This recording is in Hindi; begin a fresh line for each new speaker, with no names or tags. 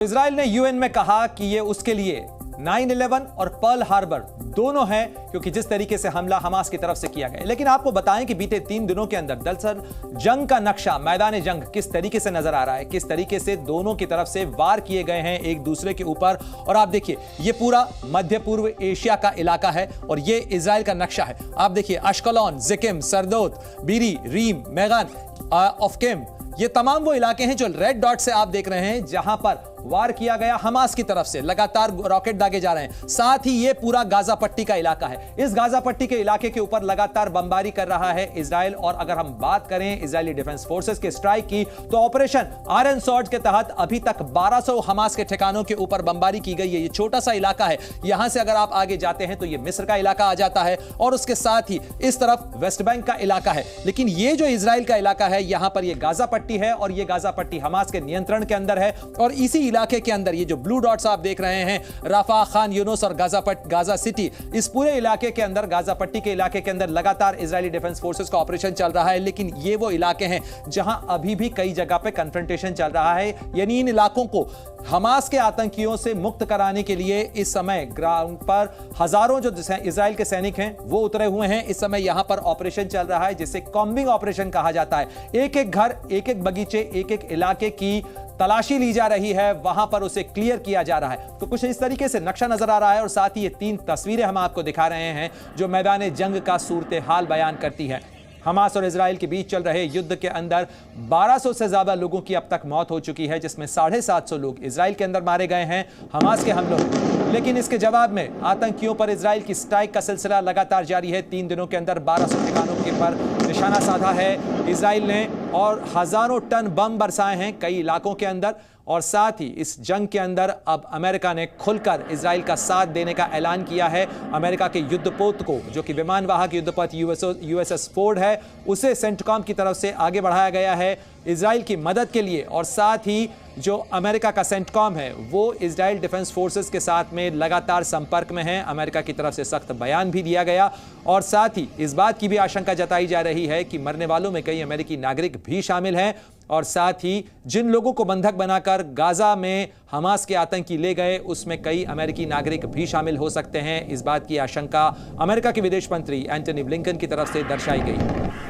इजराइल ने यूएन में कहा कि ये उसके लिए 9/11 और पर्ल हार्बर दोनों हैं, क्योंकि जिस तरीके से हमला हमास की तरफ से किया गया। लेकिन आपको बताएं कि बीते 3 दिनों के अंदर दरअसल जंग का नक्शा, मैदान जंग किस तरीके से नजर आ रहा है, किस तरीके से दोनों की तरफ से वार किए गए हैं एक दूसरे के ऊपर। और आप देखिए, ये पूरा मध्य पूर्व एशिया का इलाका है और ये इजराइल का नक्शा है। आप देखिए, अश्कलोन, जिकिम, सरदोत, बीरी, रीम, मेगान, ऑफकेम, ये तमाम वो इलाके हैं जो रेड डॉट से आप देख रहे हैं, जहां पर वार किया गया हमास की तरफ से। लगातार रॉकेट दागे जा रहे हैं। साथ ही ये पूरा गाजा पट्टी का इलाका है। इस गाजा पट्टी के इलाके के ऊपर लगातार बमबारी कर रहा है इजराइल। और अगर हम बात करें इजरायली डिफेंस फोर्सेस के स्ट्राइक की, तो ऑपरेशन आयरन स्वॉर्ड के तहत अभी तक 1200 हमास के ठिकानों के ऊपर बमबारी की गई है। ये छोटा सा इलाका है। यहां से अगर आप आगे जाते हैं तो ये मिस्र का इलाका आ जाता है और उसके साथ ही इस तरफ वेस्ट बैंक का इलाका है। लेकिन ये जो इजराइल का इलाका है, यहां पर ये गाजा पट्टी है और ये गाजा पट्टी हमास के नियंत्रण के अंदर है। और इसी इलाके के अंदर ये जो ब्लू डॉट्स आप देख रहे हैं, राफा, खान यूनुस और गाजा सिटी, इस पूरे इलाके के अंदर, गाजा पट्टी के इलाके के अंदर लगातार इजरायली डिफेंस फोर्सेस का ऑपरेशन चल रहा है। लेकिन ये वो इलाके हैं जहां अभी भी कई जगह पे कन्फ्रंटेशन चल रहा है। यानी इन इलाकों को हमास के आतंकियों से मुक्त कराने के लिए इस समय ग्राउंड पर हजारों जो इजराइल के सैनिक हैं वो उतरे हुए हैं। इस समय यहां पर ऑपरेशन चल रहा है जिसे कॉम्बिंग ऑपरेशन कहा जाता है। एक एक घर, एक एक बगीचे, एक एक इलाके की तलाशी ली जा रही है, वहां पर उसे क्लियर किया जा रहा है। तो कुछ इस तरीके से नक्शा नजर आ रहा है। और साथ ही ये 3 तस्वीरें हम आपको दिखा रहे हैं जो मैदान जंग का सूरत हाल बयान करती है। हमास और इजराइल के बीच चल रहे युद्ध के अंदर 1200 से ज्यादा लोगों की अब तक मौत हो चुकी है, जिसमें 750 लोग इजराइल के अंदर मारे गए हैं हमास के हमलों में। लेकिन इसके जवाब में आतंकियों पर इजराइल की स्ट्राइक का सिलसिला लगातार जारी है। 3 दिनों के अंदर 1200 ठिकानों के पर निशाना साधा है इजराइल ने और हजारों टन बम बरसाए हैं कई इलाकों के अंदर। और साथ ही इस जंग के अंदर अब अमेरिका ने खुलकर इजराइल का साथ देने का ऐलान किया है। अमेरिका के युद्धपोत को, जो कि विमानवाहक युद्धपोत यूएसएस फोर्ड है, उसे सेंटकॉम की तरफ से आगे बढ़ाया गया है इजराइल की मदद के लिए। और साथ ही जो अमेरिका का सेंटकॉम है वो इजराइल डिफेंस फोर्सेस के साथ में लगातार संपर्क में है। अमेरिका की तरफ से सख्त बयान भी दिया गया। और साथ ही इस बात की भी आशंका जताई जा रही है कि मरने वालों में कई अमेरिकी नागरिक भी शामिल हैं। और साथ ही जिन लोगों को बंधक बनाकर गाजा में हमास के आतंकी ले गए, उसमें कई अमेरिकी नागरिक भी शामिल हो सकते हैं। इस बात की आशंका अमेरिका के विदेश मंत्री एंटनी ब्लिंकन की तरफ से दर्शाई गई।